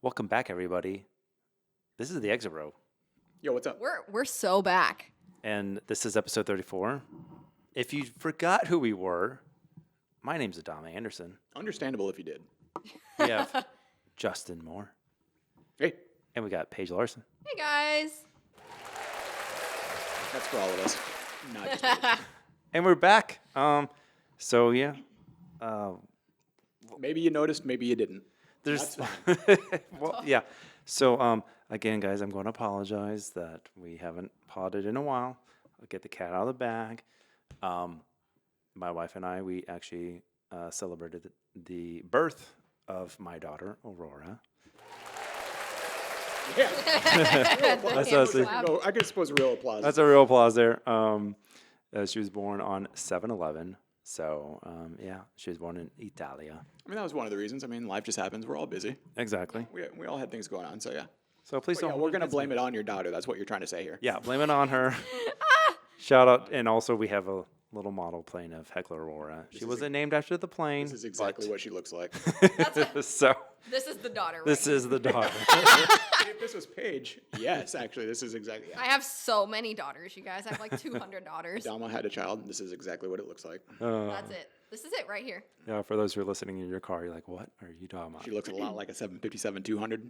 Welcome back, everybody. This is the Exit Row, Yo, what's up? We're so back. and this is episode 34. If you forgot who we were, my name's Adama Anderson. Understandable if you did. We have Justin Moore, Hey, and we got Paige Larson. Hey guys. that's for all of us. Not just me. And we're back. So yeah, Maybe you noticed, maybe you didn't. there's That's fine. well, yeah. So again, guys, I'm going to apologize that we haven't podded in a while. I'll get the cat out of the bag. My wife and I, we actually celebrated the birth of my daughter, Aurora. Yeah. That's Yeah, us. wow. I could suppose real applause. That's a real applause there. She was born on 7/11. So, yeah, she was born in Italia. I mean, that was one of the reasons. I mean, life just happens. We're all busy. Exactly. We all had things going on, so yeah. So please But don't. yeah, we're going to blame it on your daughter. That's what you're trying to say here. Yeah, blame it on her. Shout out. And also, we have a little model plane of Heckler Aurora. She wasn't named after the plane. This is exactly what she looks like. So, This is the daughter. this right? is the daughter. If this was Paige, yes, actually, this is exactly. I have so many daughters, you guys. I have like 200 daughters. Adama had a child. This is exactly what it looks like. That's it. This is it right here. Yeah, for those who are listening in your car, you're like, what are you talking about? She looks a lot like a 757-200.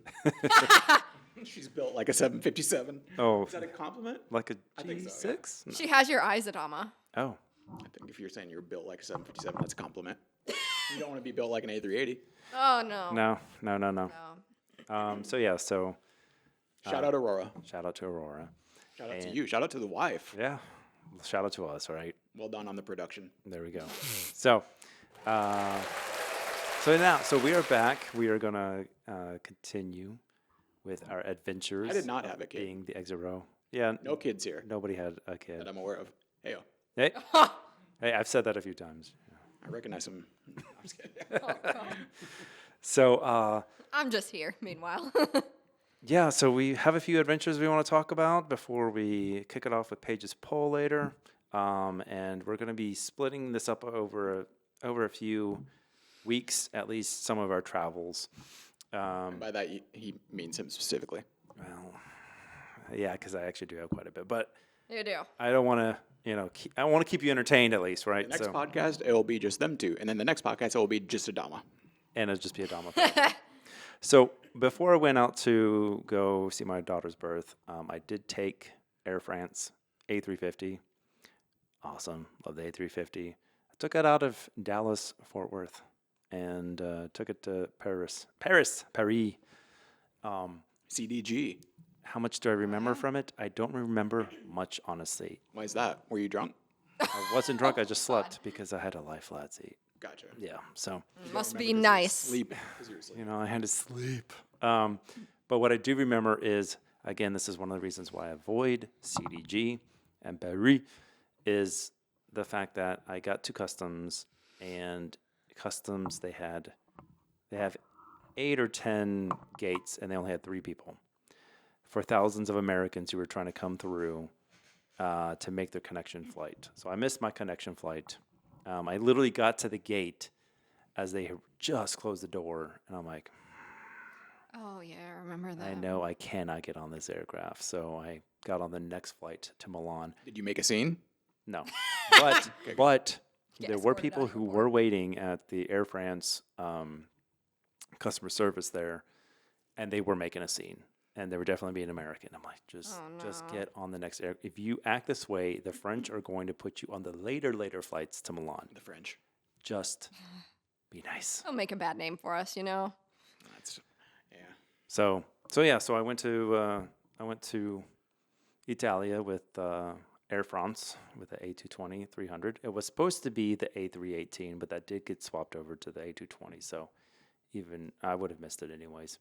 She's built like a 757. Oh, Is that a compliment? like a think so, yeah. G6? She has your eyes, Adama. Oh, I think if you're saying you're built like a 757, that's a compliment. You don't want to be built like an A380. Oh no. no. No. So, yeah, so Shout out Aurora. shout out to Aurora. Shout out to you. Shout out to the wife. Yeah, shout out to us, right? Well done on the production. There we go. So, so we are back. We are gonna continue with our adventures. I did not have a kid. Being the Exit Row. Yeah, No kids here nobody had a kid. that I'm aware of. Hey, Hey, hey, I've said that a few times. I recognize some. I'm just kidding. So, I'm just here, meanwhile. yeah, so we have a few adventures we want to talk about before we kick it off with Paige's poll later. And we're going to be splitting this up over a few weeks, at least some of our travels. By that, he means him specifically. Well, yeah, because I actually do have quite a bit, but You do. I don't want to, I want to keep you entertained at least, right? The next podcast, it will be just them two. And then the next podcast, it will be just Adama. And it'll just be a Dama family. So before I went out to go see my daughter's birth, I did take Air France A350. Awesome. Love the A350. I took it out of Dallas, Fort Worth, and took it to Paris. Paris. CDG. How much do I remember from it? I don't remember much, honestly. Why is that? Were you drunk? I wasn't drunk. I just slept because I had a lie flat seat. Gotcha. Yeah. So, Must be nice. Sleep. Seriously. I had to sleep. But what I do remember is, again, this is one of the reasons why I avoid CDG and Paris, is the fact that I got to customs, and customs they have 8 or 10 gates, and they only had 3 people for thousands of Americans who were trying to come through to make their connection flight. So I missed my connection flight. I literally got to the gate as they had just closed the door, and I'm like, Oh yeah, I remember that. I know I cannot get on this aircraft. So I got on the next flight to Milan. Did you make a scene? No, but Get there were escorted people out who the were waiting at the Air France customer service there, and they were making a scene, and they were definitely being American. I'm like, just get on the next air. If you act this way, the French are going to put you on the later flights to Milan. The French. Just be nice. Don't make a bad name for us, That's, yeah. So I went to Italia with Air France with the A220-300. It was supposed to be the A318, but that did get swapped over to the A220. So even I would have missed it anyways.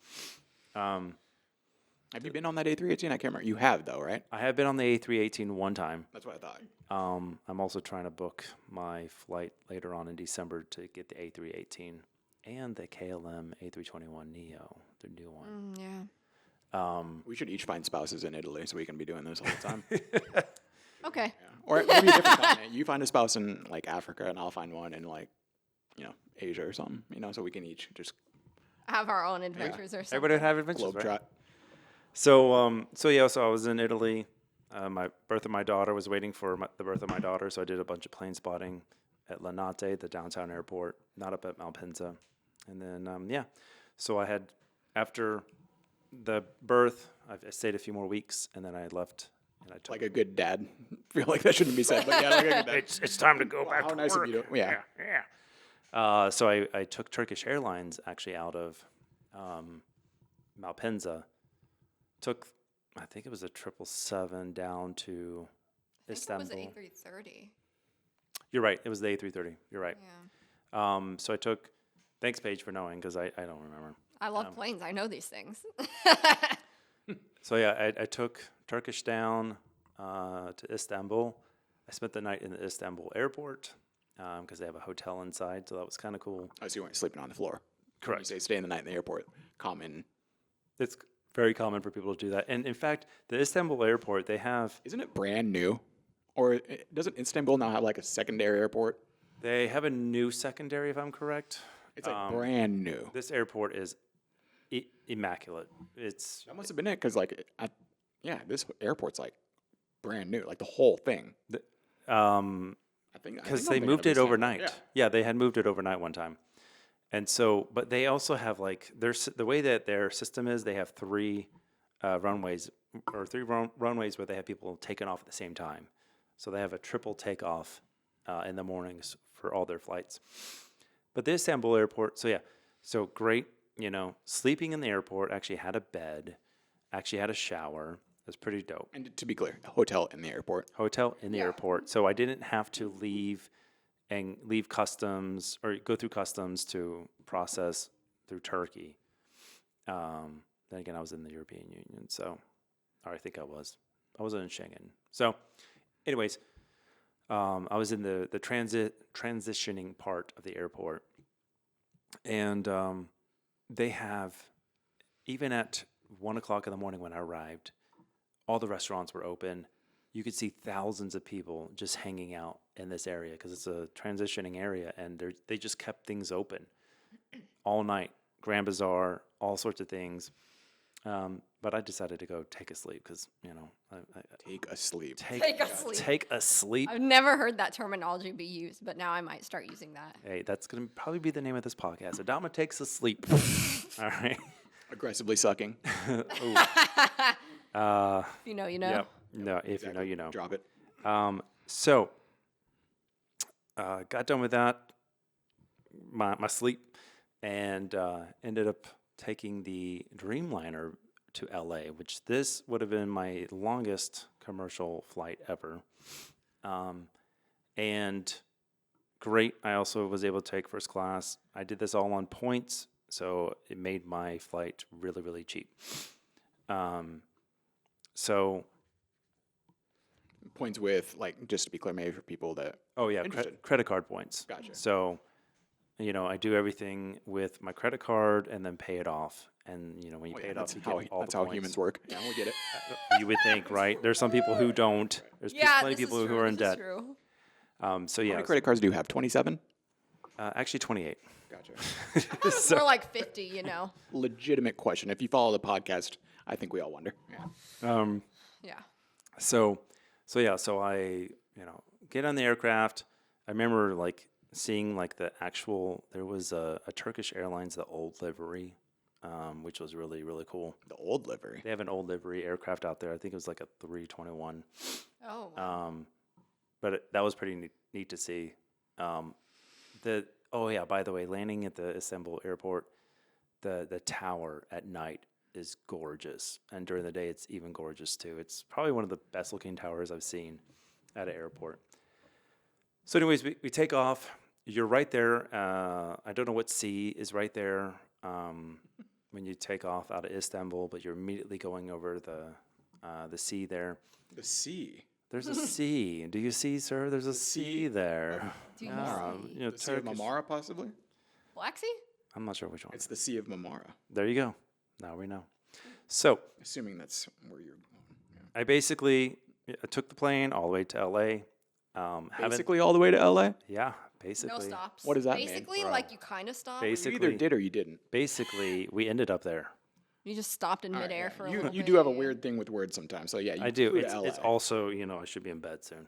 Have you been on that A318? I can't remember. You have, though, right? I have been on the A318 one time. That's what I thought. I'm also trying to book my flight later on in December to get the A318 and the KLM A321neo, the new one. Yeah. We should each find spouses in Italy so we can be doing this all the time. Okay. Or maybe a different continent. You find a spouse in, like, Africa, and I'll find one in, like, Asia or something, so we can each just have our own adventures or something. Everybody would have adventures, right? Globetrot. So I was in Italy. My birth of my daughter was waiting for the birth of my daughter, so I did a bunch of plane spotting at Linate, the downtown airport, not up at Malpensa. And then, so I had, after the birth, I stayed a few more weeks, and then I left. And I took Like a good dad. I feel like that shouldn't be said, but yeah, like a good dad. it's time to go back How to nice work. of you to, yeah. So I took Turkish Airlines actually out of Malpensa. Took, I think it was a 777 down to Istanbul. I think it was the A330. You're right. It was the A330. You're right. Yeah. So I took, thanks Paige for knowing because I don't remember. I love planes. I know these things. So yeah, I took Turkish down to Istanbul. I spent the night in the Istanbul Airport because they have a hotel inside, so that was kind of cool. Oh, so you weren't sleeping on the floor. Correct. When you say staying the night in the airport. Common. It's very common for people to do that. And in fact, the Istanbul Airport, they have Isn't it brand new? Or doesn't Istanbul now have like a secondary airport? a new secondary, if I'm correct. It's like brand new. This airport is immaculate. It's That must have been it, because this airport's like brand new, like the whole thing. I think because I'm they thinking moved of it Istanbul. overnight. Yeah. Yeah, they had moved it overnight one time. And so, but they also have like the way that their system is, they have three runways runways where they have people taking off at the same time. So they have a triple takeoff in the mornings for all their flights. But the Istanbul Airport, so great, sleeping in the airport, actually had a bed, actually had a shower. It was pretty dope. And to be clear, a hotel in the airport. Hotel in the airport. So I didn't have to leave customs or go through customs to process through Turkey. Then again, I was in the European Union, or I think I was. I wasn't in Schengen. So, anyways, I was in the transitioning part of the airport, and they have, even at 1:00 in the morning when I arrived, all the restaurants were open. You could see thousands of people just hanging out in this area because it's a transitioning area, and they just kept things open all night. Grand Bazaar, all sorts of things. But I decided to go take a sleep because, Take a sleep. Take a sleep. Take a sleep. I've never heard that terminology be used, but now I might start using that. Hey, that's going to probably be the name of this podcast. Adama takes a sleep. All right. Aggressively sucking. If you know, you know. Yep. No, if you know, you know. Drop it. So, got done with that, my sleep, and ended up taking the Dreamliner to LA, which this would have been my longest commercial flight ever. And great. I also was able to take first class. I did this all on points, so it made my flight really, really cheap. So Points with, like, just to be clear, maybe for people that. Oh yeah, Interesting. credit card points. Gotcha. So, I do everything with my credit card and then pay it off. And when you Oh, pay yeah, it off, that's you how, get all that's the how points. humans work. Yeah, we get it. You would think, right? There's some people who don't. There's Yeah, plenty of this people is who true. are in This is debt. true. So How yeah, many credit cards do you have? 27? actually 28. Gotcha. We're like 50, Legitimate question. If you follow the podcast, I think we all wonder. Yeah. Yeah. So I get on the aircraft. I remember seeing the actual. There was a Turkish Airlines, the old livery, which was really, really cool. The old livery. They have an old livery aircraft out there. I think it was like a 321. Oh, wow. But that was pretty neat to see. By the way, landing at the Istanbul airport, the tower at night is gorgeous, and during the day it's even gorgeous too. It's probably one of the best looking towers I've seen at an airport. So anyways, we take off. You're right there. I don't know what sea is right there when you take off out of Istanbul, but you're immediately going over the sea there. The sea. There's a sea. Do you see, sir? There's a sea there. Do you The Sea of Marmara, possibly? Black Sea? I'm not sure which one. It's the Sea of Marmara. There you go. Now we know. So Assuming that's where you're going. I basically took the plane all the way to LA. Basically all the way to LA? Yeah, Basically, No stops. What does that mean? Basically, Bro. like you kind of stopped. You Basically, either did or you didn't. basically, we ended up there. You just stopped in All right, midair yeah. for a You little you bit. do have a yeah. weird thing with words sometimes. So yeah, you I do. flew to It's LA. also, I should be in bed soon.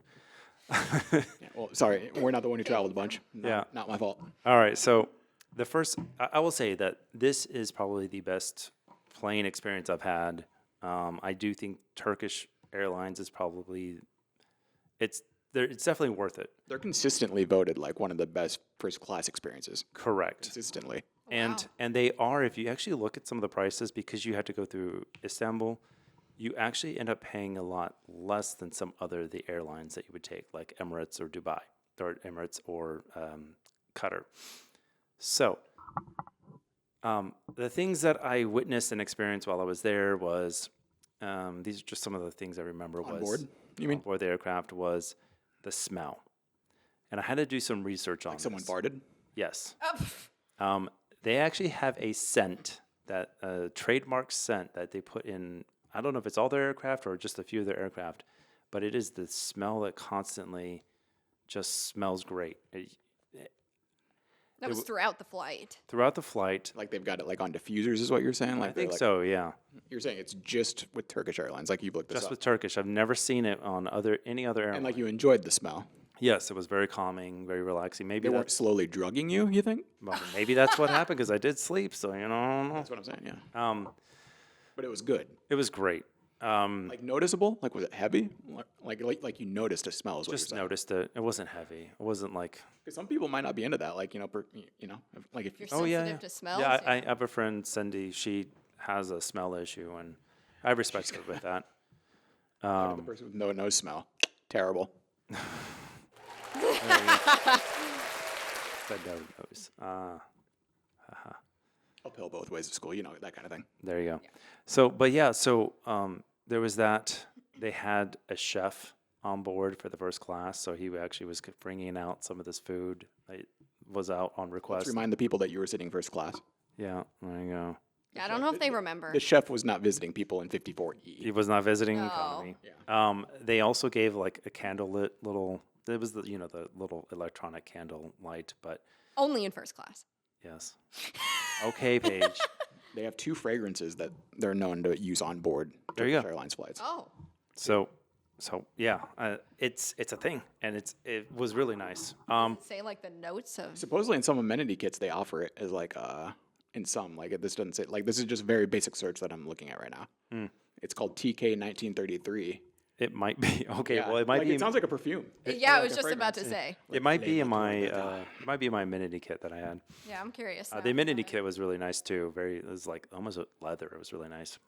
Yeah, well, sorry, we're not the one who traveled a bunch. Yeah. Not my fault. All right. So the first, I will say that this is probably the best plane experience I've had. I do think Turkish Airlines is probably, it's definitely worth it. They're consistently voted like one of the best first class experiences. Correct. Consistently. And Wow. and they are, if you actually look at some of the prices, because you had to go through Istanbul, you actually end up paying a lot less than some other the airlines that you would take, like Emirates or Dubai, or Emirates or Qatar. So the things that I witnessed and experienced while I was there was these are just some of the things I remember. On was board, you mean? on board the aircraft was the smell, and I had to do some research on Someone this. farted? Yes. Oh, pff. They actually have a scent, that trademark scent that they put in. I don't know if it's all their aircraft or just a few of their aircraft, but it is the smell that constantly just smells great. That was throughout the flight. Throughout the flight, Like they've got it like on diffusers is what you're saying? Like I think like, so, yeah. You're saying it's just with Turkish Airlines, like you've looked this Just up. with Turkish. I've never seen it on any other airline. And like you enjoyed the smell. Yes, it was very calming, very relaxing. Maybe They weren't that's, slowly drugging you, you think? well, maybe that's what happened because I did sleep, so, I don't know. That's what I'm saying, yeah. But it was good. It was great. Like noticeable? Like was it heavy? Like you noticed a smell is what Just you're saying. noticed it. It wasn't heavy. It wasn't like, Because some people might not be into that. Like, like if You're oh, yeah, sensitive yeah. to smells. Yeah, I have a friend, Cindy. She has a smell issue, and I respect her with that. the person with no nose smell. Terrible. The no nose. Uphill both ways to school, that kind of thing. There you go. So, but yeah, so there was that. They had a chef on board for the first class, so he actually was bringing out some of this food. It was out on Let's request. remind the people that you were sitting first class. Yeah, there you go. Yeah, I don't know if they remember. The chef was not visiting people in 54E. He was not visiting No. economy. Yeah. They also gave like a candlelit little. It was the the little electronic candle light, but Only in first class. yes. Okay, Paige. They have two fragrances that they're known to use on board There you Turkish go. Airlines flights. Oh. So yeah, it's a thing, and it was really nice. Say like the notes of. Supposedly in some amenity kits they offer it as like in some like this doesn't say like this is just very basic search that I'm looking at right now. It's called TK 1933. It might be okay. Yeah, Well, it might like, be. It sounds like a perfume. Yeah, I Like was a just about to fragrance, say. It might be in my amenity kit that I had. Yeah, I'm curious. The now. amenity kit was really nice too. It was like almost leather. It was really nice.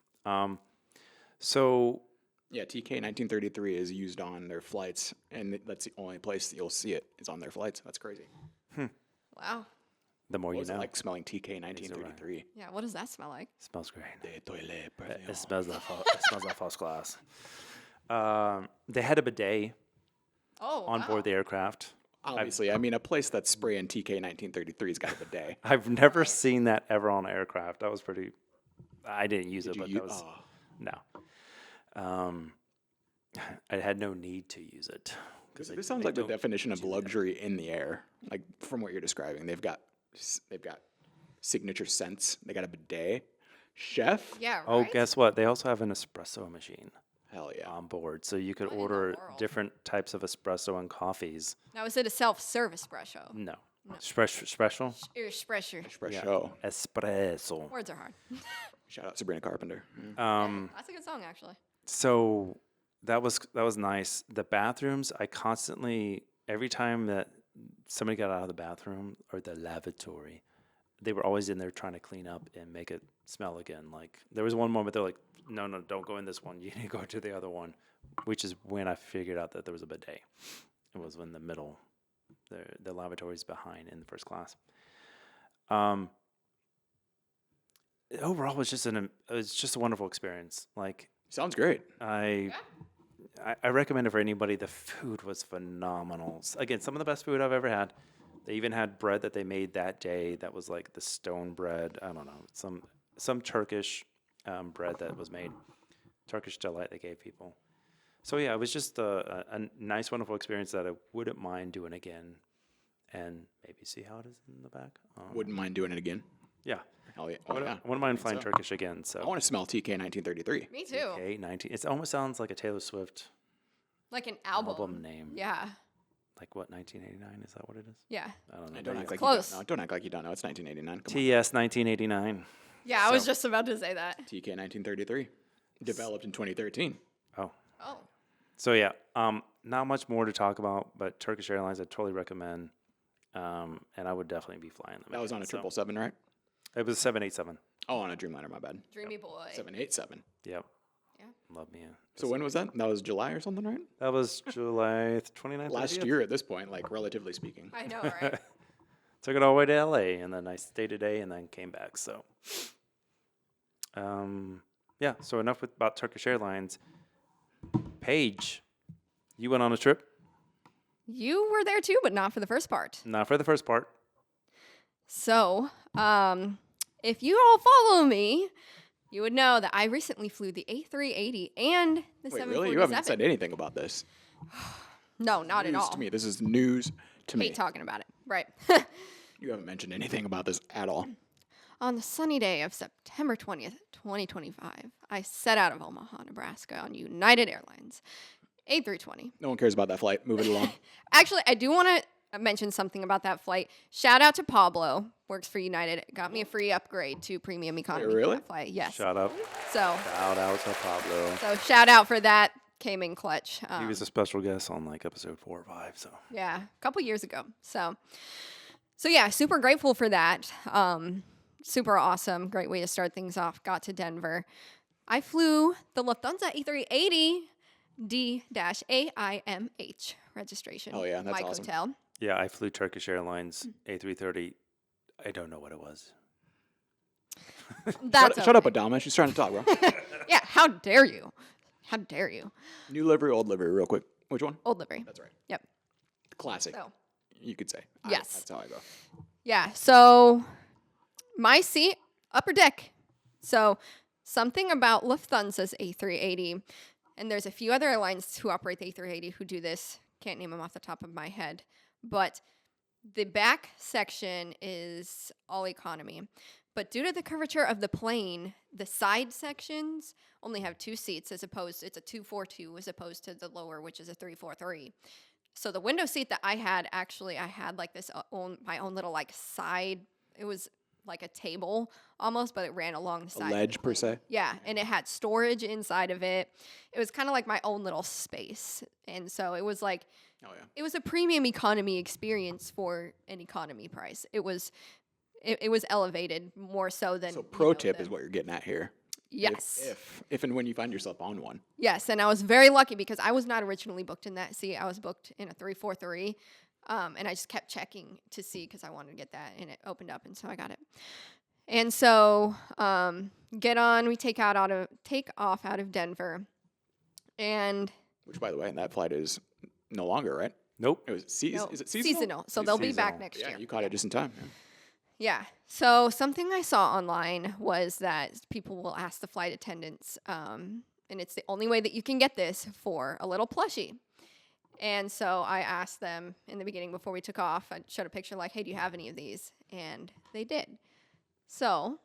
So Yeah, TK 1933 is used on their flights, and that's the only place that you'll see it is on their flights. That's crazy. Wow. the more What you was it know, like smelling TK 1933? Yeah, what does that smell like? smells great. De toilette perfume. It smells like it smells like first class. They had a bidet Oh, on wow. board the aircraft. Obviously, I mean, a place that's spraying TK 1933's got a bidet. I've never seen that ever on an aircraft. That was pretty. I didn't use it, Did but you that was no. I had no need to use it. This sounds like the definition of luxury in the air. Like from what you're describing, they've got signature scents. They got a bidet, chef. Yeah, right? Oh, guess what? They also have an espresso machine Hell yeah! on board, so you could What in the order world? different types of espresso and coffees. Now, is it a self-service espresso? No, special Espresso. Espresso. espresso. Words are hard. Shout out Sabrina Carpenter. That's a good song, actually. So that was nice. The bathrooms, I constantly, every time that somebody got out of the bathroom or the lavatory, they were always in there trying to clean up and make it smell again. Like there was one moment they're like, no, don't go in this one. You need to go to the other one, which is when I figured out that there was a bidet. It was in the middle. The lavatory's behind in the first class. Overall, it was just a wonderful experience. Like Sounds great. I recommend it for anybody. The food was phenomenal. Again, some of the best food I've ever had. They even had bread that they made that day that was like the stone bread. I don't know, some Turkish bread that was made. Turkish delight they gave people. So yeah, it was just a nice, wonderful experience that I wouldn't mind doing again. and maybe see how it is in the back. Wouldn't mind doing it again. Yeah. Hell yeah. Oh, yeah. Wouldn't mind flying so. Turkish again. So I want to smell TK 1933. Me too. Okay, 19. It almost sounds like a Taylor Swift Like an album. name. Yeah. Like what, 1989? Is that what it is? Yeah. I don't know. Don't act like Close. you don't know. Don't act like you don't know. It's 1989. Come TS 1989. Yeah, I was So- just about to say that. on. TK 1933. Developed in 2013. Oh. Oh. So yeah, not much more to talk about, but Turkish Airlines I totally recommend, and I would definitely be flying them. That was on a again, 777, right? It was 787. Oh, on a Dreamliner, my bad. Dreamy boy. 787. Yep. Yeah. Love me. So when was that? That was July or something, right? That was July 29th. Last 30th. year at this point, like relatively speaking. I know, right? Took it all the way to LA, and then I stayed a day, and then came back. So, yeah. So enough about Turkish Airlines. Paige, you went on a trip. You were there too, but not for the first part. Not for the first part. So, if you all follow me, you would know that I recently flew the A380 and the Wait, 747. really? You haven't said anything about this. No, not at News all. to me. This is news to me. Hate talking about it. Right. You haven't mentioned anything about this at all. On the sunny day of September 20th, 2025, I set out of Omaha, Nebraska on United Airlines A320. No one cares about that flight. Move it along. Actually, I do want to mention something about that flight. Shout out to Pablo, works for United. Got me a free upgrade to premium economy. for really? that flight. Yes. Shout out. So, Shout out to Pablo. shout out for that. Came in clutch. He was a special guest on like episode 4 or 5. So Yeah, a couple years ago. So yeah, super grateful for that. Super awesome. Great way to start things off. Got to Denver. I flew the Lufthansa A380 D-AIMH registration. Oh, yeah, that's Mike awesome. Hotel. yeah, I flew Turkish Airlines A330. I don't know what it was. That's Shut up, okay. Adama. She's trying to talk, bro. Yeah, how dare you? How dare you? New livery, old livery, real quick. Which one? Old livery. That's right. Yep. Classic. So, You could say. Yes. That's how I go. yeah, so my seat, upper deck. So something about Lufthansa's A380, and there's a few other airlines who operate the A380 who do this. Can't name them off the top of my head. But the back section is all economy. But due to the curvature of the plane, the side sections only have 2 seats it's a 242 as opposed to the lower, which is a 343. So the window seat that I had, actually, I had like this my own little like side. It was like a table almost, but it ran along the A side. ledge, per se. Yeah, and it had storage inside of it. It was kind of like my own little space. And so it was like, Oh, yeah. it was a premium economy experience for an economy price. It was elevated more so than. So pro tip is what you're getting at here. Yes. If and when you find yourself on one. Yes, and I was very lucky because I was not originally booked in that seat. I was booked in a 343, and I just kept checking to see because I wanted to get that, and it opened up, and so I got it. And so get on. We take off out of Denver, and Which, by the way, that flight is no longer, right? Nope. It was no, is it seasonal? So they'll be Seasonal. back next Yeah, year. you caught it just in time. Yeah. Yeah. So something I saw online was that people will ask the flight attendants, and it's the only way that you can get this, for a little plushie. And so I asked them in the beginning before we took off. I showed a picture like, "Hey, do you have any of these?" And they did. So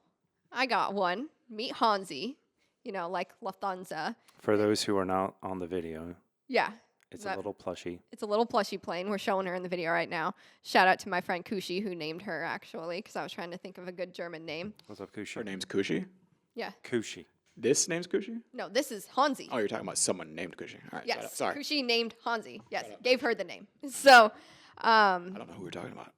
I got one. Meet Hansi, like Lufthansa. For those who are not on the video, Yeah. it's That- a little plushie. It's a little plushie plane. We're showing her in the video right now. Shout out to my friend Kushi, who named her, actually, because I was trying to think of a good German name. What's up, Her Kushi? name's Kushi. Yeah. Kushi. This name's Kushi? No, this is Hansi. Oh, you're talking about someone named Kushi. All right, shut up. Yes. Sorry. Kushi named Hansi. Yes. Gave her the name. So I don't know who we're talking about.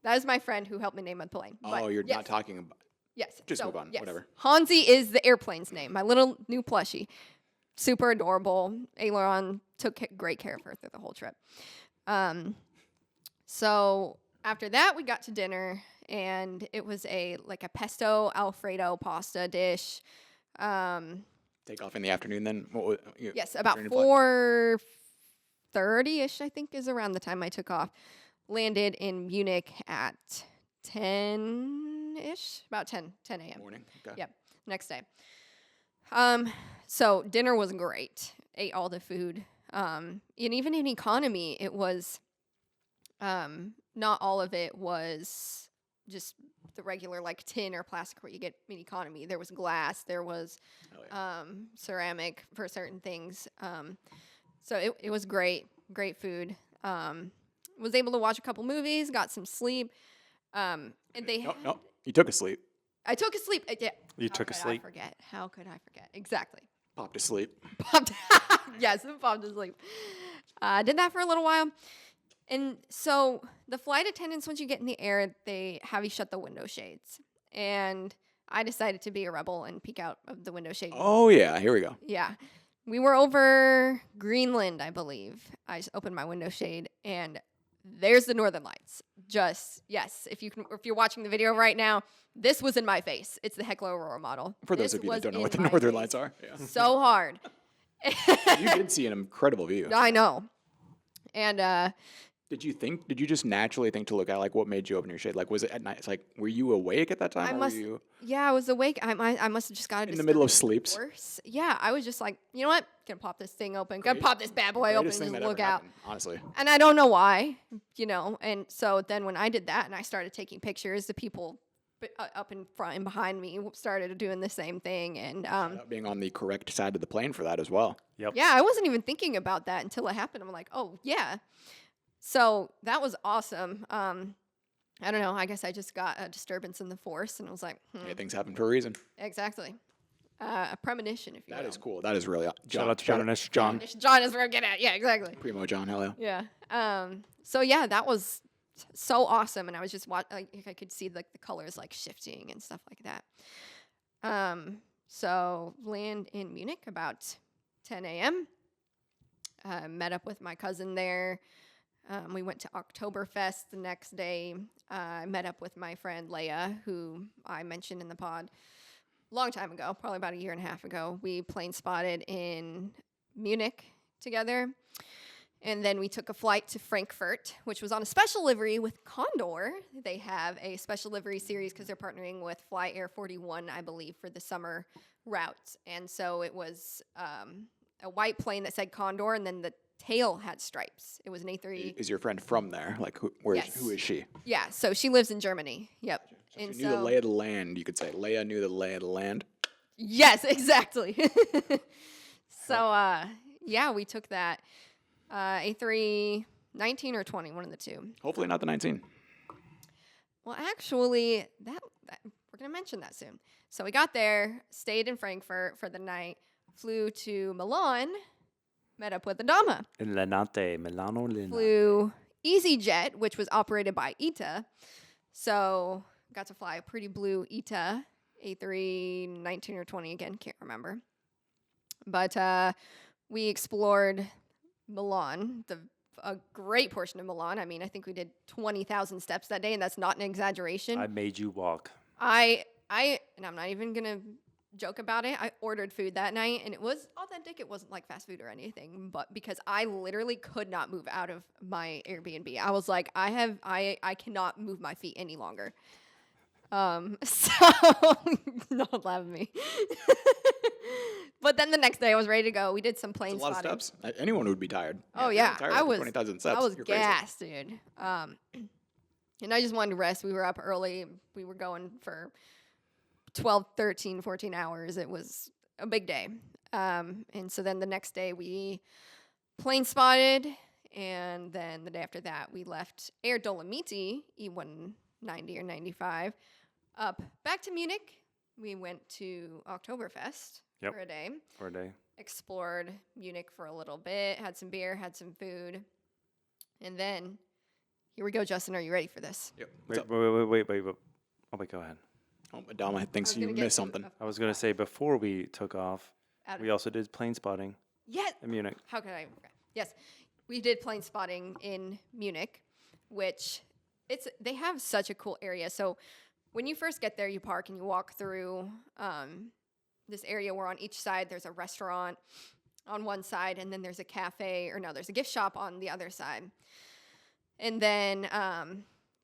that is my friend who helped me name my plane. Oh, you're not talking about. Yes. Just so, move on, yes. whatever. Hansi is the airplane's name. My little new plushie. Super adorable. Aileron took great care of her through the whole trip. So after that, we got to dinner, and it was a pesto Alfredo pasta dish. Take off in the afternoon then? What was, Yes, about during your flight? 4:30-ish, I think, is around the time I took off. Landed in Munich at 10-ish, about 10 a.m. Morning. Okay. Yep, next day. So dinner was great. Ate all the food. And even in economy, it was Not all of it was just the regular like tin or plastic where you get in economy. There was glass, there was ceramic for certain things. So it was great food. Was able to watch a couple movies, got some sleep. And they No, you took a sleep. I took a sleep. Yeah. You took a sleep? How could I forget? Exactly. Popped to sleep. Yes, popped to sleep. Did that for a little while. And so the flight attendants, once you get in the air, they have you shut the window shades. And I decided to be a rebel and peek out of the window shade. Oh, yeah. Here we go. Yeah. We were over Greenland, I believe. I just opened my window shade and there's the Northern Lights. Yes, if you're watching the video right now, this was in my face. It's the Heckler Aurora model. For those This of you that was don't know in what the my Northern face. Lights are. Yeah. So hard. You did see an incredible view. I know. And Did you just naturally think to look at, like, what made you open your shade? Like, was it at night? It's like, were you awake at that time? Or were you I was awake. I must have just got in the middle of sleeps? Worse. Yeah, I was just like, you know what? Gonna pop this thing open. Gonna pop this bad boy open and Greatest thing just that look ever out. happened, honestly. And I don't know why, And so then when I did that and I started taking pictures, the people up in front and behind me started doing the same thing. And Being on the correct side of the plane for that as well. Yep. yeah, I wasn't even thinking about that until it happened. I'm like, oh yeah. So that was awesome. I don't know. I guess I just got a disturbance in the force, and I was like, Yeah, things happen for a reason. exactly. A premonition, if you will. That is cool. That is really Shout out to Premonition John. John is where I get at. Yeah, exactly. Primo John, hell yeah. Yeah. So yeah, that was so awesome, and I was just like I could see like the colors like shifting and stuff like that. So land in Munich about 10 a.m. Met up with my cousin there. We went to Oktoberfest the next day. I met up with my friend Leia, who I mentioned in the pod a long time ago, probably about a year and a half ago. We plane spotted in Munich together. And then we took a flight to Frankfurt, which was on a special livery with Condor. They have a special livery series because they're partnering with Fly Air 41, I believe, for the summer routes. And so it was a white plane that said Condor, and then the tail had stripes. It was an A380. Is your friend from there? Like, who is she? Yeah, so she lives in Germany. Yep. She knew the lay of the land, you could say. Leia knew the lay of the land. Yes, exactly. So, yeah, we took that A319 or 20, one of the two. Hopefully not the 19. Well, actually, that we're going to mention that soon. So we got there, stayed in Frankfurt for the night, flew to Milan, met up with Adama. In Lenate, Milano, Lenate. Flew EasyJet, which was operated by ITA. So got to fly a pretty blue ITA A319 or 20 again, can't remember. But we explored Milan, a great portion of Milan. I mean, I think we did 20,000 steps that day, and that's not an exaggeration. I made you walk. And I'm not even gonna joke about it. I ordered food that night, and it was authentic. It wasn't like fast food or anything, but because I literally could not move out of my Airbnb, I was like, I cannot move my feet any longer. So don't laugh at me. But then the next day, I was ready to go. We did some plane That's a lot spotting. of steps. Anyone would be tired. Oh if yeah, you're tired I after was. 20,000 steps. I was You're crazy. gassed, dude. And I just wanted to rest. We were up early. We were going for 12, 13, 14 hours. It was a big day. And so then the next day we plane spotted, and then the day after that we left Air Dolomiti E190 or 95 up back to Munich. We went to Oktoberfest Yep. for a day. For a day. Explored Munich for a little bit, had some beer, had some food. And then, here we go, Justin. Are you ready for this? Yep. Wait. Oh, wait, go ahead. Oh, Adama thinks was you gonna get missed to- something. I was going to say, before we took off, Out of- we also did plane spotting Yes. in Munich. How could I forget? Yes. We did plane spotting in Munich, which they have such a cool area. So when you first get there, you park and you walk through this area where on each side there's a restaurant on one side, and then there's a cafe, or no, there's a gift shop on the other side. And then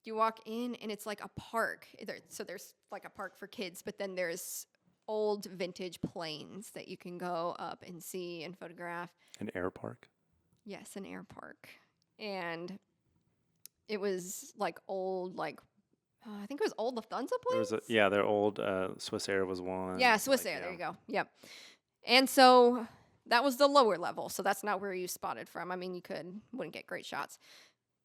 you walk in, and it's like a park. So there's like a park for kids, but then there's old vintage planes that you can go up and see and photograph. An air park. Yes, an air park. And It was like old, like I think it was old Lufthansa There planes. was their old Swiss Air was one. Yeah, Swiss Air. There you go. Yep. And so that was the lower level. So that's not where you spotted from. I mean, wouldn't get great shots.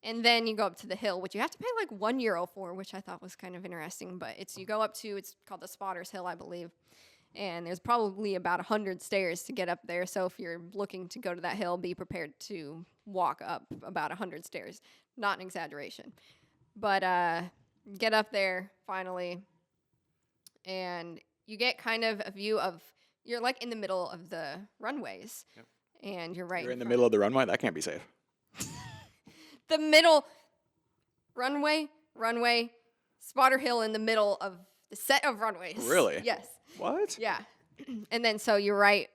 And then you go up to the hill, which you have to pay like €1 for, which I thought was kind of interesting. But you go up to, it's called the Spotter's Hill, I believe. And there's probably about 100 stairs to get up there. So if you're looking to go to that hill, be prepared to walk up about 100 stairs. Not an exaggeration. But get up there finally. And you get kind of a view of, you're like in the middle of the runways. Yep. And you're right. You're in the middle of the runway? That can't be safe. The middle runway, Spotter Hill in the middle of the set of runways. Really? Yes. What? Yeah. And then so you're right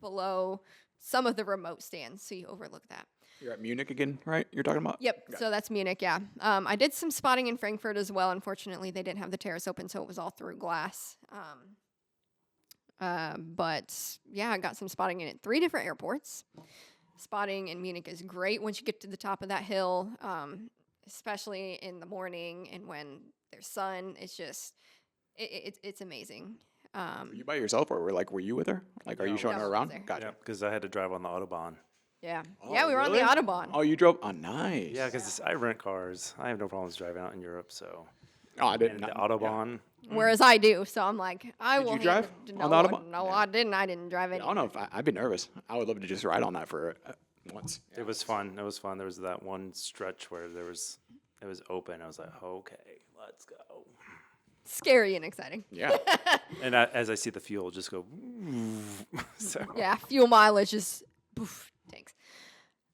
below some of the remote stands, so you overlook that. You're at Munich again, right? You're talking about? Yep. So that's Munich, yeah. I did some spotting in Frankfurt as well. Unfortunately, they didn't have the terrace open, so it was all through glass. But yeah, I got some spotting in 3 different airports. Spotting in Munich is great once you get to the top of that hill, especially in the morning and when there's sun. It's just, it's amazing. Were you by yourself, or were you with her? Like, are you showing No, her I was around? there. Gotcha. Yeah, because I had to drive on the Autobahn. Yeah. Oh, Yeah, we were really? on the Autobahn. Oh, you drove? Oh, nice. Yeah, because I rent cars. I have no problems driving out in Europe, so. Oh, I didn't. And the yeah. Autobahn. Whereas I do, so I'm like, I will. you drive handle- on no, the Autobahn? No, Yeah. I didn't. I didn't drive it. I don't know if I'd be nervous. I would love to just ride on that for once. It was fun. It was fun. There was that one stretch where it was open. I was like, okay, let's go. Scary and exciting. Yeah. And as I see the fuel just go, so. Yeah, fuel mileage is poof, tanks.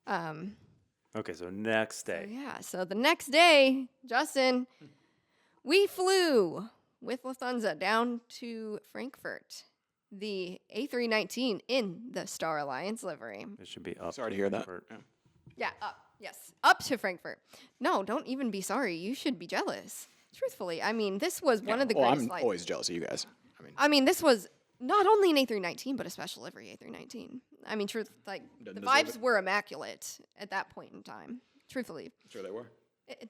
Okay, so next day. Yeah, so the next day, Justin, we flew with Lufthansa down to Frankfurt, the A319 in the Star Alliance livery. It should be up. Sorry to hear that. Frankfurt. Yeah. Yeah, up. Yes, up to Frankfurt. No, don't even be sorry. You should be jealous. Truthfully, I mean, this was one of the Well, greatest I'm flights. always jealous of you guys. I mean, this was not only an A319, but a special livery A319. I mean, the Doesn't deserve vibes it. were immaculate at that point in time. Truthfully, Sure they were.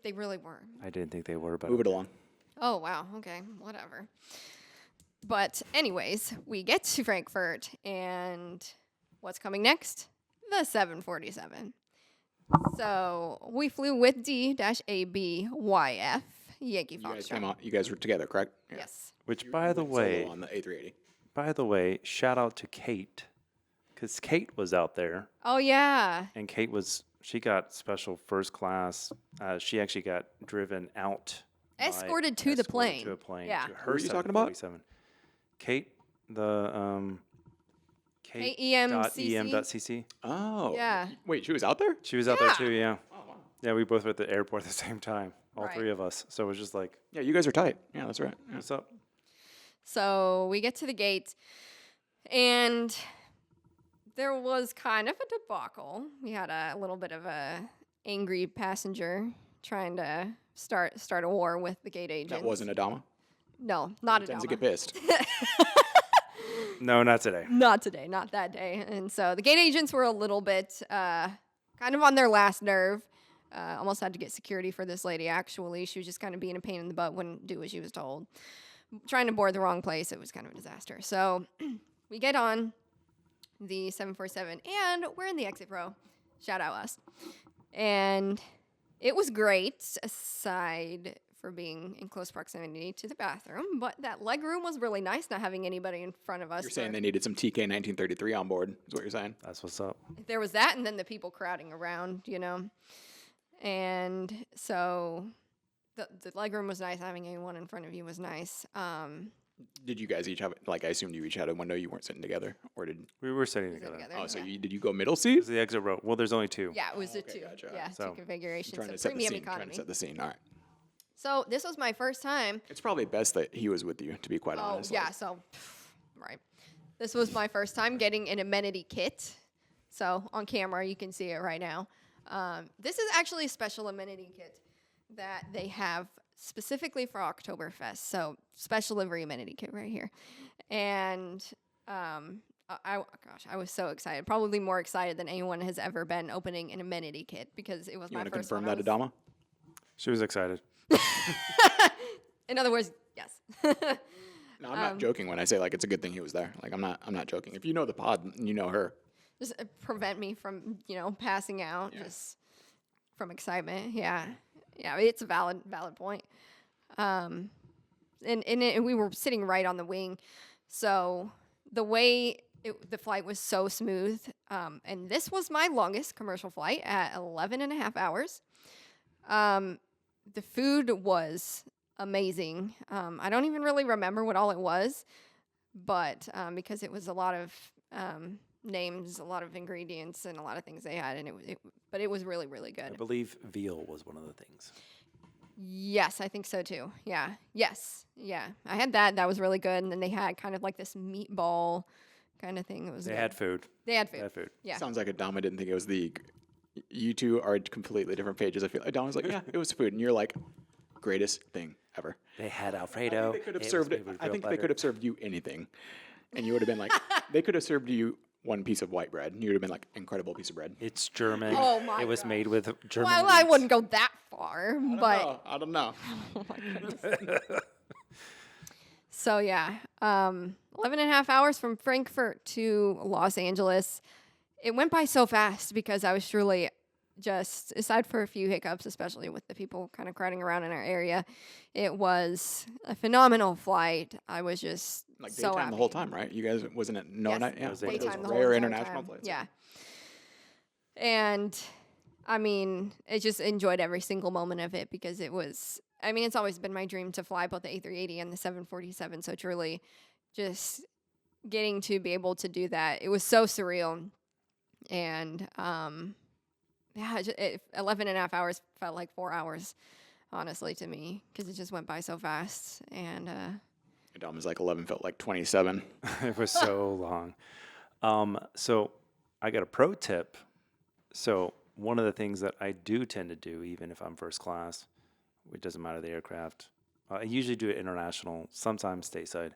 they really were. I didn't think they were, but Move it along. Oh, wow. Okay, whatever. But anyways, we get to Frankfurt, and what's coming next? The 747. So we flew with D-ABYF, Yankee You guys Foxtrot. came out. You guys were together, correct? Yeah. Yes. which, You by the went solo way, on the A380. shout out to Kate, because Kate was out there, Oh, yeah. and she got special first class. She actually got driven out. Escorted to the plane. To a plane. Yeah. To Who her are you talking about? 747. Kate, the KEMCC? Kate.em.cc. Oh. Yeah. Wait, she was out there? She was out there Yeah. too, yeah. Oh, wow. Yeah, we both were at the airport at the same time, all Right. 3 of us. So it was just like, Yeah, you guys are tight. Yeah, that's right. Yeah. what's up? So we get to the gate, and there was kind of a debacle. We had a little bit of a angry passenger trying to start a war with the gate agent. That wasn't Adama. No, not Tends to Adama. get pissed. No, not today. Not today, not that day. And so the gate agents were a little bit kind of on their last nerve. Almost had to get security for this lady, actually. She was just kind of being a pain in the butt, wouldn't do what she was told. Trying to board the wrong place, it was kind of a disaster. So we get on the 747, and we're in the exit row. Shout out us. And it was great, aside for being in close proximity to the bathroom. But that leg room was really nice, not having anybody in front of us. You're saying they needed some TK 1933 on board, is what you're saying? That's what's up. There was that, and then the people crowding around, you know. And so the legroom was nice. Having anyone in front of you was nice. Did you guys each have, I assumed you each had a window, you weren't sitting together? Or did, We were sitting Sit together. together, oh, so yeah. did you go middle It seat? was the exit row. Well, there's only 2. Yeah, it was a okay, 2. gotcha. Yeah, So- 2 configurations. Trying So to set the premium scene, trying economy. to set the scene. All right. So this was my first time. It's probably best that he was with you, to be quite Oh, honest. yeah, so, right. This was my first time getting an amenity kit. So on camera, you can see it right now. This is actually a special amenity kit that they have specifically for Oktoberfest. So special livery amenity kit right here. And I was so excited. Probably more excited than anyone has ever been opening an amenity kit because it was You my want to first confirm one. that, Adama? She was excited. In other words, yes. No, I'm not joking when I say like it's a good thing he was there. Like I'm not joking. If you know the pod and you know her, Just prevent me from, passing out just from excitement. Yeah. Yeah, it's a valid point. And we were sitting right on the wing. So the way the flight was so smooth. And this was my longest commercial flight at 11 and a half hours. The food was amazing. I don't even really remember what all it was, but because it was a lot of names, a lot of ingredients, and a lot of things they had, and but it was really, really good. I believe veal was one of the things. Yes, I think so too. Yeah. Yes. Yeah. I had that. That was really good. And then they had kind of like this meatball kind of thing. It was. They good. had food. They had food. They had food. Yeah. sounds like Adama didn't think it was the. You two are completely different pages. I feel Adama's like, yeah, it was food, and you're like, greatest thing ever. They had Alfredo. They could have It was served. made with I real think they butter. could have served you anything, and you would have been like, they could have served you one piece of white bread, and you would have been like, incredible piece of bread. It's German. Oh my It was gosh. made with German. Well, I wheat. wouldn't go that far, but I don't know. oh my goodness. So yeah, 11 and a half hours from Frankfurt to Los Angeles. It went by so fast because I was truly just, aside for a few hiccups, especially with the people kind of crowding around in our area, it was a phenomenal flight. I was just Like so daytime happy. the whole time, right? You guys wasn't it no Yes, night? Yeah, was one of those daytime the whole rare entire international time. flights. Yeah. And I mean, I just enjoyed every single moment of it because it was, I mean, it's always been my dream to fly both the A380 and the 747. So truly just getting to be able to do that, it was so surreal. And yeah, 11 and a half hours felt like 4 hours, honestly, to me, because it just went by so fast. And Adama's like 11 felt like 27. It was so long. So I got a pro tip. So one of the things that I do tend to do, even if I'm first class, it doesn't matter the aircraft. I usually do it international, sometimes stateside.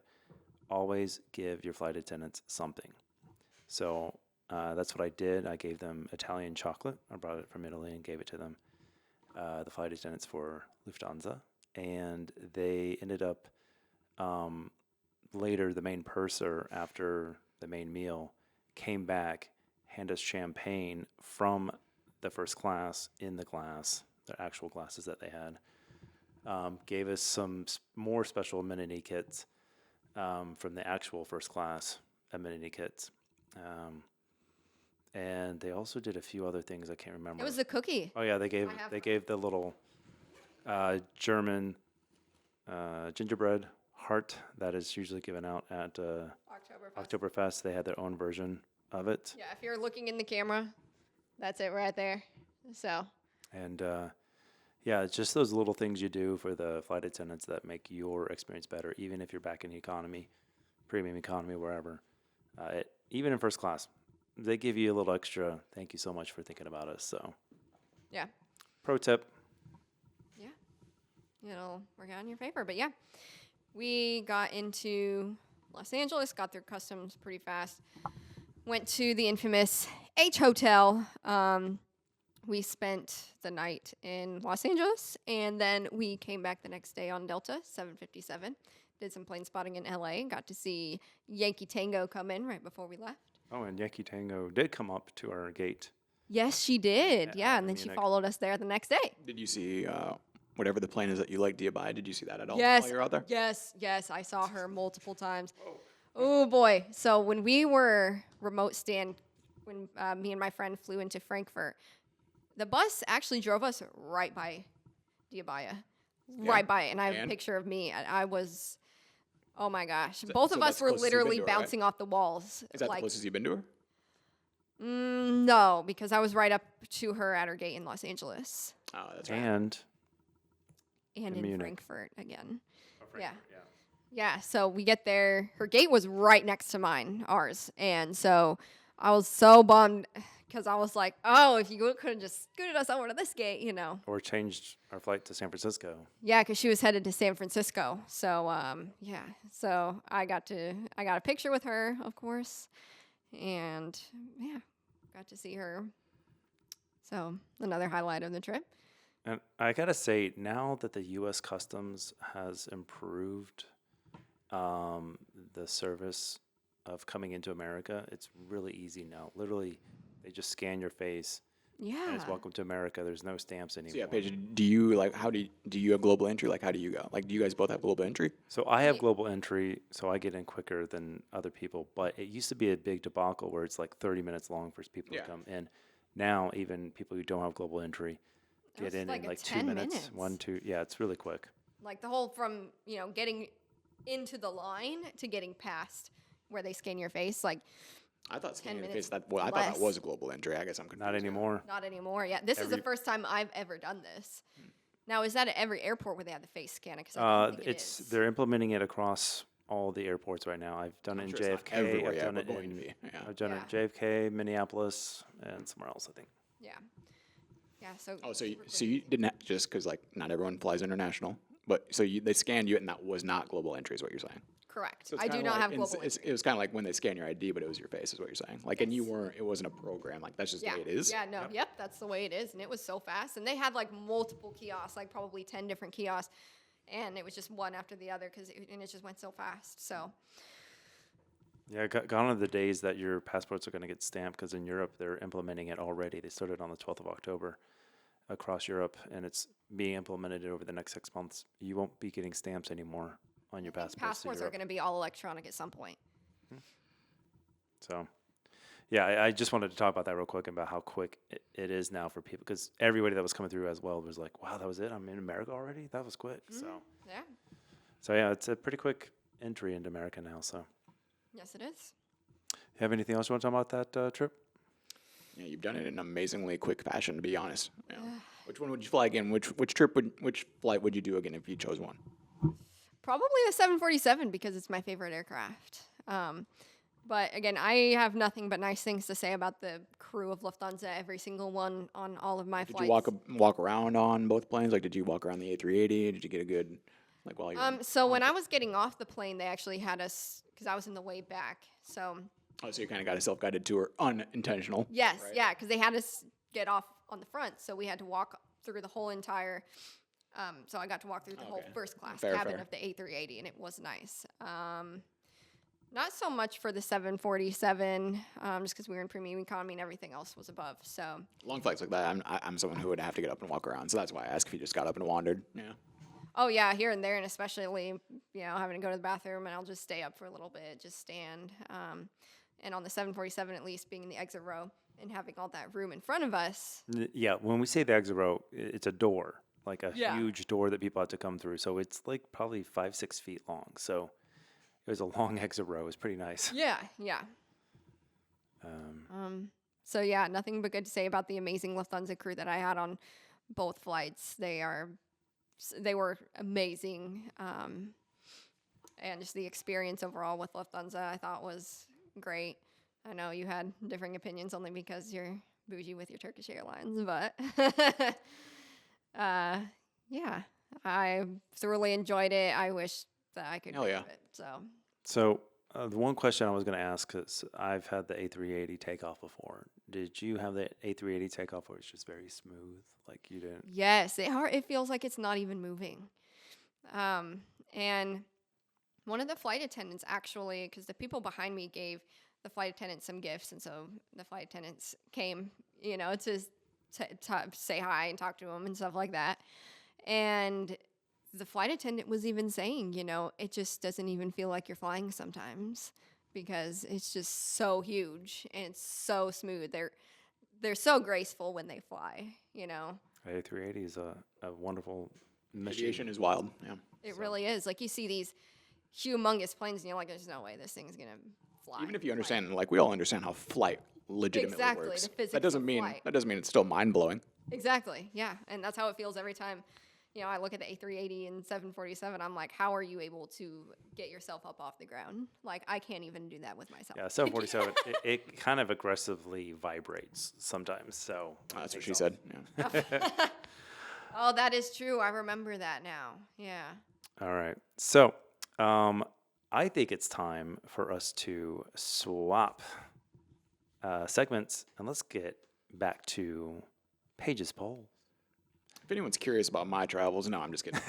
Always give your flight attendants something. So that's what I did. I gave them Italian chocolate. I brought it from Italy and gave it to them. The flight attendants for Lufthansa. And they ended up later, the main purser, after the main meal, came back, handed us champagne from the first class in the glass, the actual glasses that they had. Gave us some more special amenity kits from the actual first class amenity kits. And they also did a few other things I can't remember. it was a cookie. Oh yeah, they gave have- the little German gingerbread heart that is usually given out at Oktoberfest. They had their own version of it, Yeah, if you're looking in the camera, that's it right there. So and yeah, it's just those little things you do for the flight attendants that make your experience better, even if you're back in economy, premium economy, wherever. Even in first class, they give you a little extra. Thank you so much for thinking about us. So, yeah. pro tip. It'll work out in your favor. But yeah, we got into Los Angeles, got through customs pretty fast, went to the infamous H Hotel. We spent the night in Los Angeles, and then we came back the next day on Delta 757. Did some plane spotting in LA, got to see Yankee Tango come in right before we left. Oh, and Yankee Tango did come up to our gate. Yes, she did. Yeah, in and then she Munich. followed us there the next day. Did you see whatever the plane is that you like? Do you buy? Did you see that at all Yes, while you're out there? yes, I saw her multiple times. Oh boy! So when we were remote stand, when me and my friend flew into Frankfurt, the bus actually drove us right by Diabaya, right by it. And I have a And? picture of me. I was, oh my gosh! Both so of that's us were closest you've been literally to her, right? bouncing off the walls. Is that the like, closest you've been to her? no, because I was right up to her at her gate in Los Angeles Oh, that's right. And and in Munich. Frankfurt again. Yeah. Yeah, so we get there. Her gate was right next to mine, ours. And so I was so bummed because I was like, oh, if you could have just scooted us over to this gate, you know. or changed our flight to San Francisco. Yeah, because she was headed to San Francisco. So, yeah. So I got a picture with her, of course. And, yeah, got to see her. So another highlight of the trip. And I gotta say, now that the U.S. Customs has improved the service of coming into America, it's really easy now. Literally, they just scan your face and Yeah. it's welcome to America. There's no stamps anymore. So yeah, Paige, do you like do you have global entry? Like how do you go? Like do you guys both have global entry? So I have global entry, so I get in quicker than other people. But it used to be a big debacle where it's like 30 minutes long for people Yeah. to come in. Now, even people who don't have global entry get was in like a like 2 10 minutes. minutes. 1, 2. Yeah, it's really quick. Like the whole from, getting into the line to getting past where they scan your face, like I thought scanning the minutes face I thought that less. was a global entry. I guess I'm confused. Not now. anymore. not anymore. Yeah, this is the first time I've ever done this. Now, is that at every airport where they have the face scanner? Because I don't think it is. They're implementing it across all the airports right now. I've done it in sure it's not JFK. everywhere I've yet, done but it going to in be, yeah. I've done it in JFK, Minneapolis, and somewhere else. I think. Yeah. Yeah. So. Oh, so you didn't have, just because like not everyone flies international, but so they scanned you and that was not global entry is what you're saying. Correct. So it's I do kinda not like have global entry. It was kind of like when they scan your ID, but it was your face, is what you're saying. Like, and you weren't. It wasn't a program. Like that's just Yeah. the way it is. Yeah. No. Yep. That's the way it is, and it was so fast. And they had like multiple kiosks, like probably 10 different kiosks, and it was just one after the other and it just went so fast. So. Yeah, gone are the days that your passports are going to get stamped because in Europe they're implementing it already. They started on the 12th of October across Europe, and it's being implemented over the next 6 months. You won't be getting stamps anymore on your passports. Passports are going to be all electronic at some point. So, yeah, I just wanted to talk about that real quick about how quick it is now for people because everybody that was coming through as well was like, "Wow, that was it! I'm in America already. That was quick." Yeah. So yeah, it's a pretty quick entry into America now. So, Yes, it is. you have anything else you want to talk about that trip? Yeah, you've done it in amazingly quick fashion, to be honest. Yeah. Which one would you fly again? Which flight would you do again if you chose one? Probably the 747 because it's my favorite aircraft. But again, I have nothing but nice things to say about the crew of Lufthansa, every single one on all of my Did flights. you walk around on both planes? Like, did you walk around the A380? Did you get a good while you? So when I was getting off the plane, they actually had us because I was in the way back. So So you kind of got a self-guided tour, unintentional. yes, yeah, because they had us get off on the front, so we had to walk through the whole entire. So I got to walk through the whole first class cabin fair. of the A380, and it was nice. Not so much for the 747, just because we were in premium economy and everything else was above. So Long flights like that, I'm someone who would have to get up and walk around, so that's why I asked if you just got up and wandered. Yeah. oh yeah, here and there, and especially having to go to the bathroom, and I'll just stay up for a little bit, just stand. And on the 747, at least being in the exit row and having all that room in front of us. Yeah, when we say the exit row, it's a door, like a Yeah. huge door that people have to come through. So it's like probably 5-6 feet long. So it was a long exit row. It was pretty nice. Yeah, yeah. So yeah, nothing but good to say about the amazing Lufthansa crew that I had on both flights. They were amazing, and just the experience overall with Lufthansa I thought was great. I know you had differing opinions only because you're bougie with your Turkish Airlines, but yeah, I thoroughly enjoyed it. I wish that I could Hell do yeah. it. So the one question I was going to ask, because I've had the A380 takeoff before. Did you have the A380 takeoff where it's just very smooth? Like you didn't? Yes, it feels like it's not even moving. And one of the flight attendants actually, because the people behind me gave the flight attendants some gifts, and so the flight attendants came, to say hi and talk to them and stuff like that. And the flight attendant was even saying, it just doesn't even feel like you're flying sometimes because it's just so huge and it's so smooth. They're so graceful when they fly, A380 is a wonderful machine. Aviation is wild. Yeah. It really is. Like you see these humongous planes and you're like, there's no way this thing's going to fly. Even if you understand, like we all understand how flight legitimately Exactly, works. the physics That doesn't of mean flight. it's still mind blowing. Exactly. Yeah. And that's how it feels every time. I look at the A380 and 747. I'm like, how are you able to get yourself up off the ground? Like, I can't even do that with myself. Yeah, 747. it kind of aggressively vibrates sometimes. So That's what she said. Yeah. Oh, that is true. I remember that now. Yeah. All right. So I think it's time for us to swap segments and let's get back to Paige's poll. If anyone's curious about my travels, no, I'm just kidding.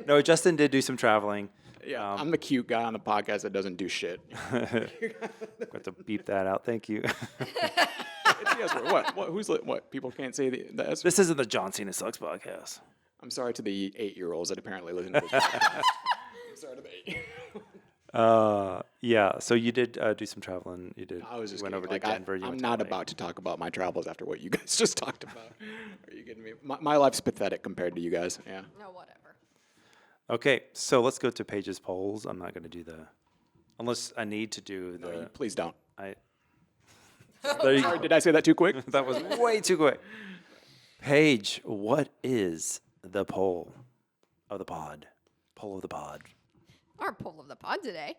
No, Justin did do some traveling. Yeah, I'm the cute guy on the podcast that doesn't do shit. Got to beep that out. Thank you. It's the S word. What? Who's what? People can't say the S word? This isn't the John Cena Sucks podcast. I'm sorry to the 8-year-olds that apparently listen to this podcast. I'm sorry to the 8. Yeah. So you did do some traveling. You did. I was just went kidding. over Like, to Denver. You I'm went to not LA. about to talk about my travels after what you guys just talked about. Are you kidding me? My life's pathetic compared to you guys. Yeah. No, whatever. Okay, so let's go to Paige's polls. I'm not going to do unless I need to do No, please don't. There you Sorry, go. did I say that too quick? That was way too quick. Paige, what is the poll of the pod? Poll of the pod. Our poll of the pod today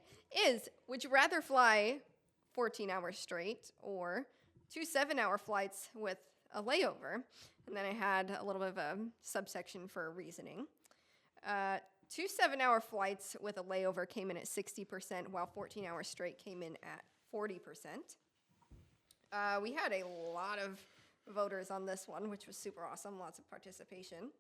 is: would you rather fly 14 hours straight or 2 7-hour flights with a layover? And then I had a little bit of a subsection for reasoning. 2 7-hour flights with a layover came in at 60%, while 14 hours straight came in at 40%. We had a lot of voters on this one, which was super awesome. Lots of participation.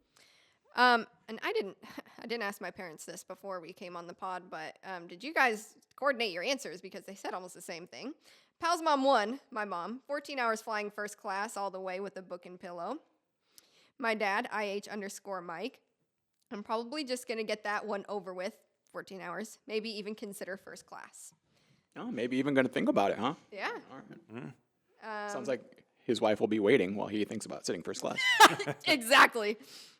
And I didn't ask my parents this before we came on the pod, but did you guys coordinate your answers, because they said almost the same thing? Pal's mom won. My mom, 14 hours flying first class all the way with a book and pillow. My dad, IH_Mike. I'm probably just gonna get that one over with. 14 hours. Maybe even consider first class. Oh, maybe even going to think about it, huh? Yeah. All right. Sounds like his wife will be waiting while he thinks about sitting first class. Exactly.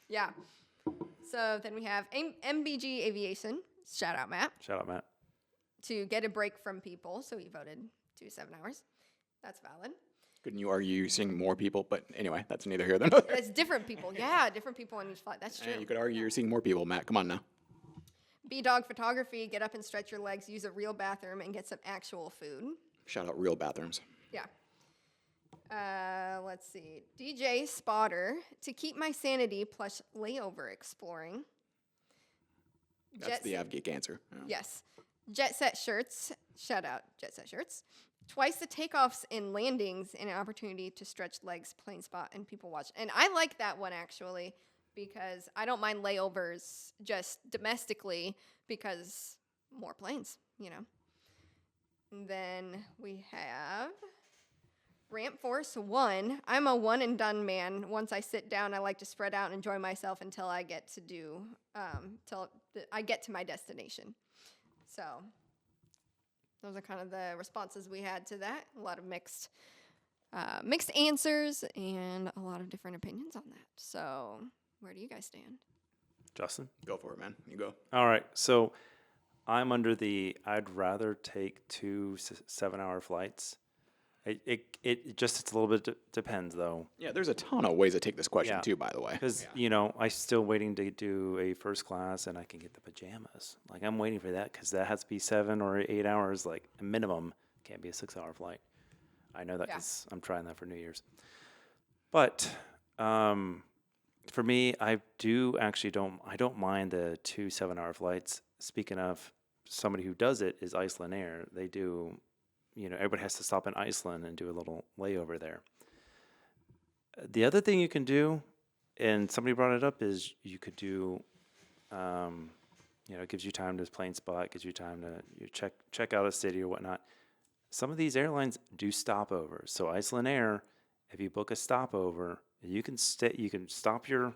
Yeah. So then we have MBG Aviation. Shout out, Matt. Shout out, Matt. To get a break from people. So he voted 2 7 hours. That's valid. Couldn't you argue you're seeing more people? But anyway, that's neither here nor there. That's different people. Yeah, different people on each flight. That's true. You could argue you're seeing more people, Matt. Come on now. B-Dog Photography. Get up and stretch your legs. Use a real bathroom and get some actual food. Shout out real bathrooms. Yeah. Let's see. DJ Spotter. To keep my sanity plus layover exploring. That's the AvGeek answer. Yeah. Yes. Jet Set Shirts. Shout out Jet Set Shirts. Twice the takeoffs and landings and an opportunity to stretch legs, plane spot, and people watch. And I like that one, actually, because I don't mind layovers just domestically because more planes, you know. And then we have Ramp Force 1. I'm a one and done man. Once I sit down, I like to spread out and enjoy myself until I get to I get to my destination. So those are kind of the responses we had to that. A lot of mixed answers and a lot of different opinions on that. So where do you guys stand? Justin? Go for it, man. You go. All right. So I'm under I'd rather take 2 7-hour flights. It just, it's a little bit depends, though. Yeah, there's a ton of ways to take this question, Yeah. too, by the way. Because, I'm still waiting to do a first class, and I can get the pajamas. Like, I'm waiting for that, because that has to be 7 or 8 hours, like, a minimum. Can't be a 6-hour flight. I know that because I'm trying that for New Year's. But for me, I don't mind the 2 7-hour flights. Speaking of somebody who does it is Iceland Air. They do, everybody has to stop in Iceland and do a little layover there. The other thing you can do, and somebody brought it up, is you could do, it gives you time to plane spot, gives you time to check out a city or whatnot. Some of these airlines do stopovers. So Iceland Air, if you book a stopover, you can stop your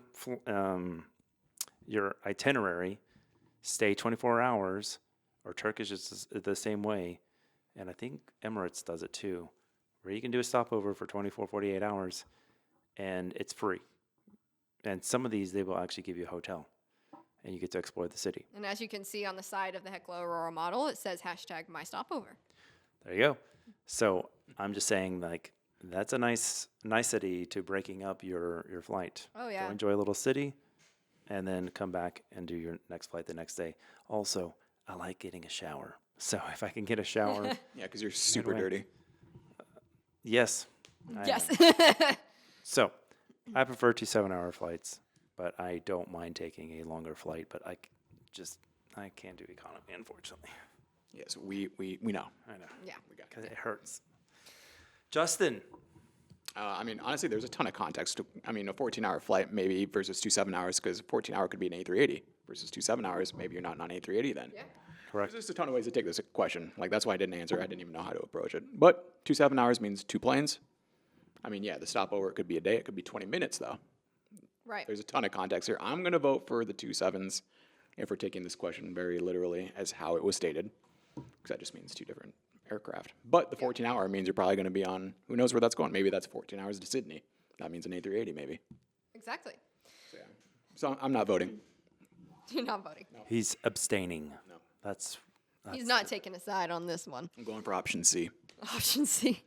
itinerary, stay 24 hours, or Turkish is the same way, and I think Emirates does it too, where you can do a stopover for 24, 48 hours, and it's free. And some of these, they will actually give you a hotel, and you get to explore the city. And as you can see on the side of the Hecla Aurora model, it says #mystopover. There you go. So I'm just saying, like, that's a nicety to breaking up your flight. Oh, yeah. Go enjoy a little city, and then come back and do your next flight the next day. Also, I like getting a shower. So if I can get a shower. Yeah, because you're super away. dirty. Yes. I Yes. am. So I prefer 2 7-hour flights, but I don't mind taking a longer flight, but I can't do economy, unfortunately. Yes, we know. I know. Yeah. We got Because it hurts. Justin. I mean, honestly, there's a ton of context. I mean, a 14-hour flight maybe versus 2 7-hours, because 14-hour could be an A380 versus 2 7-hours. Maybe you're not on an A380 then. Yeah. Correct. There's just a ton of ways to take this question. Like, that's why I didn't answer. I didn't even know how to approach it. But 2 7-hours means 2 planes. I mean, yeah, the stopover, it could be a day. It could be 20 minutes, though. Right. There's a ton of context here. I'm going to vote for the 2 7s if we're taking this question very literally as how it was stated, because that just means 2 different aircraft. But the 14-hour means you're probably going to be on, who knows where that's going. Maybe that's 14 hours to Sydney. That means an A380 maybe. Exactly. So, yeah. So I'm not voting. You're not voting. He's abstaining. No. That's He's not taking a side on this one. I'm going for option C. Option C.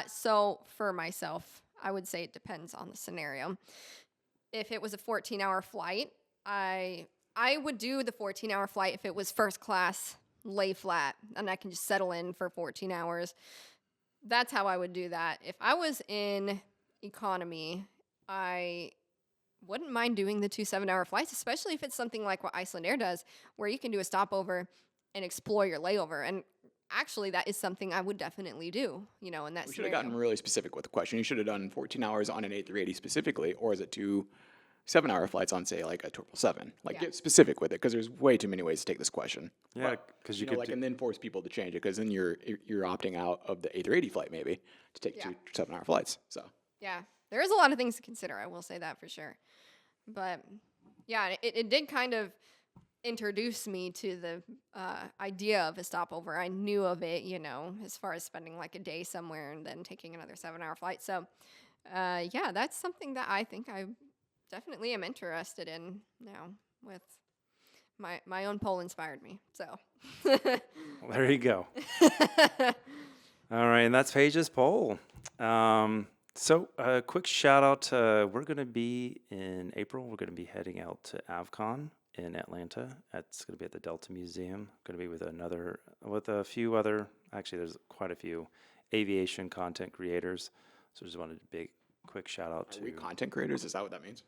So for myself, I would say it depends on the scenario. If it was a 14-hour flight, I would do the 14-hour flight if it was first class, lay flat, and I can just settle in for 14 hours. That's how I would do that. If I was in economy, I wouldn't mind doing the 2 7-hour flights, especially if it's something like what Iceland Air does, where you can do a stopover and explore your layover. And actually, that is something I would definitely do, in that We should have scenario. gotten really specific with the question. You should have done 14 hours on an A380 specifically, or is it 2 7-hour flights on, say, like a 777? Like, Yeah. get specific with it, because there's way too many ways to take this question. yeah, But, because you you know, could and then force people to change it, because then you're opting out of the A380 flight maybe to take Yeah. 2 7-hour flights. So Yeah, there is a lot of things to consider. I will say that for sure. But yeah, it did kind of introduce me to the idea of a stopover. I knew of it, as far as spending like a day somewhere and then taking another 7-hour flight. So yeah, that's something that I think I definitely am interested in now. With my own poll inspired me. So There you go. All right, and that's Paige's poll. So a quick shout out. We're going to be in April. We're going to be heading out to AvCon in Atlanta. That's going to be at the Delta Museum. Going to be with a few other. Actually, there's quite a few aviation content creators. So just wanted a big quick shout out are to. we content creators? Is that what that means?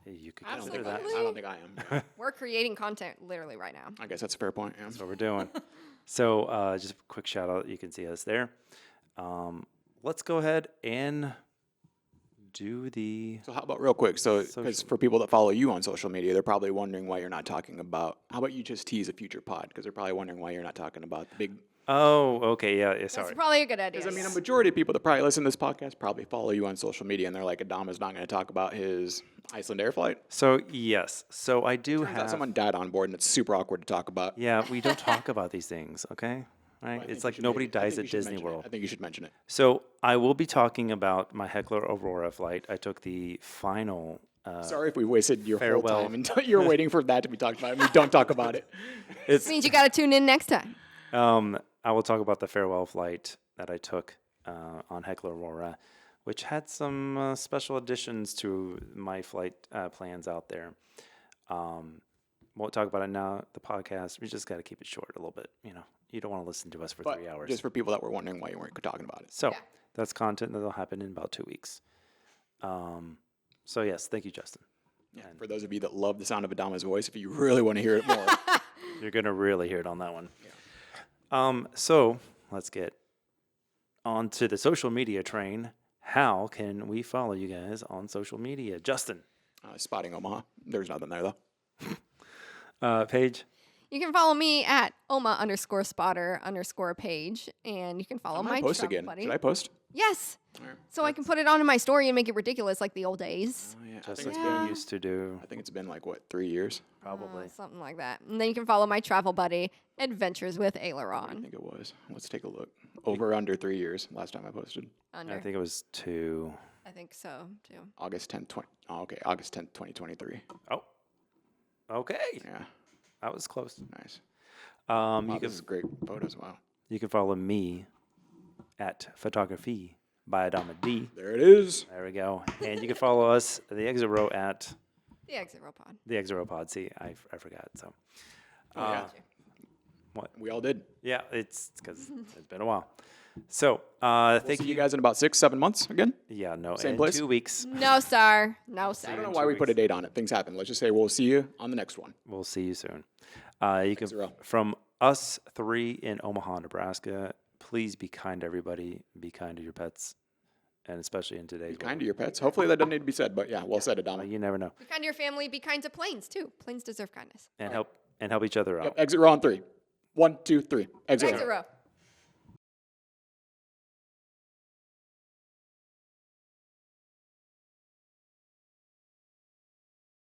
You could I don't consider think that. I don't think I am. we're creating content literally right now. I guess that's a fair point. Yeah. That's what we're doing. So just a quick shout out. You can see us there. Let's go ahead and do the. So how about real quick? So because Social. for people that follow you on social media, they're probably wondering why you're not talking about. How about you just tease a future pod? Because they're probably wondering why you're not talking about the big. Oh, okay. Yeah. That's Sorry. probably a good idea. Because I mean, a majority of people that probably listen to this podcast probably follow you on social media, and they're like, Adama's not going to talk about his Iceland Air flight. So yes. So I do Turns out have. someone died on board, and it's super awkward to talk about. Yeah, we don't talk about these things. Okay. I Right. think It's you like should nobody maybe- I dies think at you should Disney mention it. World. I think you should mention it. So I will be talking about my Heckler Aurora flight. I took the final. Sorry if we wasted your whole farewell. time until you're waiting for that to be talked about. I mean, don't talk about it. It's. means you got to tune in next time. I will talk about the farewell flight that I took on Heckler Aurora, which had some special additions to my flight plans out there. Won't talk about it now. The podcast. We just got to keep it short a little bit. You don't want to listen to us for But 3 hours. just for people that were wondering why you weren't talking about it. So Yeah. that's content that'll happen in about 2 weeks. So yes, thank you, Justin. Yeah. For those of you that love the sound of Adama's voice, if you really want to hear it more, You're gonna really hear it on that one. So let's get on to the social media train. How can we follow you guys on social media, Justin? spotting Omaha. There's nothing there though. Paige. You can follow me at Oma_spotter_page, and you can follow I'm my gonna post travel again. buddy. Should I post? Yes. All right. So I can put it onto my story and make it ridiculous like the old days. Oh, yeah. Just I like think, we Yeah. used to do. I think it's been like what 3 years. Probably. Something like that. And then you can follow my travel buddy, Adventures with I Aileron. think it was. Let's take a look. Over under 3 years. Last time I posted. Under. I think it was 2. I think so too. August 10th, 20. Oh, okay. August 10th, 2023. Oh. Okay. Yeah. That was close. Nice. Wow, Wow, this is great photos. Wow. you can follow me at Photography by Adama D. There it is. There we go. And you can follow us, the Exit Row, at The Exit Row Pod. the Exit Row Pod. See, I forgot. So, Oh, yeah. We all did. yeah, it's because it's been a while. So, thank See you. you guys in about 6-7 months again. Yeah, no, Same in place? 2 weeks. No, sir. No, I sir. don't know in why 2 we put a weeks. date on it. Things happen. Let's just say we'll see you on the next one. We'll see you soon. You can Exit Row. from us 3 in Omaha, Nebraska. Please be kind to everybody. Be kind to your pets, and especially in today's Be world. kind to your pets. Hopefully that doesn't need to be said, but yeah, well said, Adama. You never know. Be kind to your family. Be kind to planes too. Planes deserve kindness. And help each other out. Yep, exit row on 3. 1, 2, 3. Exit row. Exit row.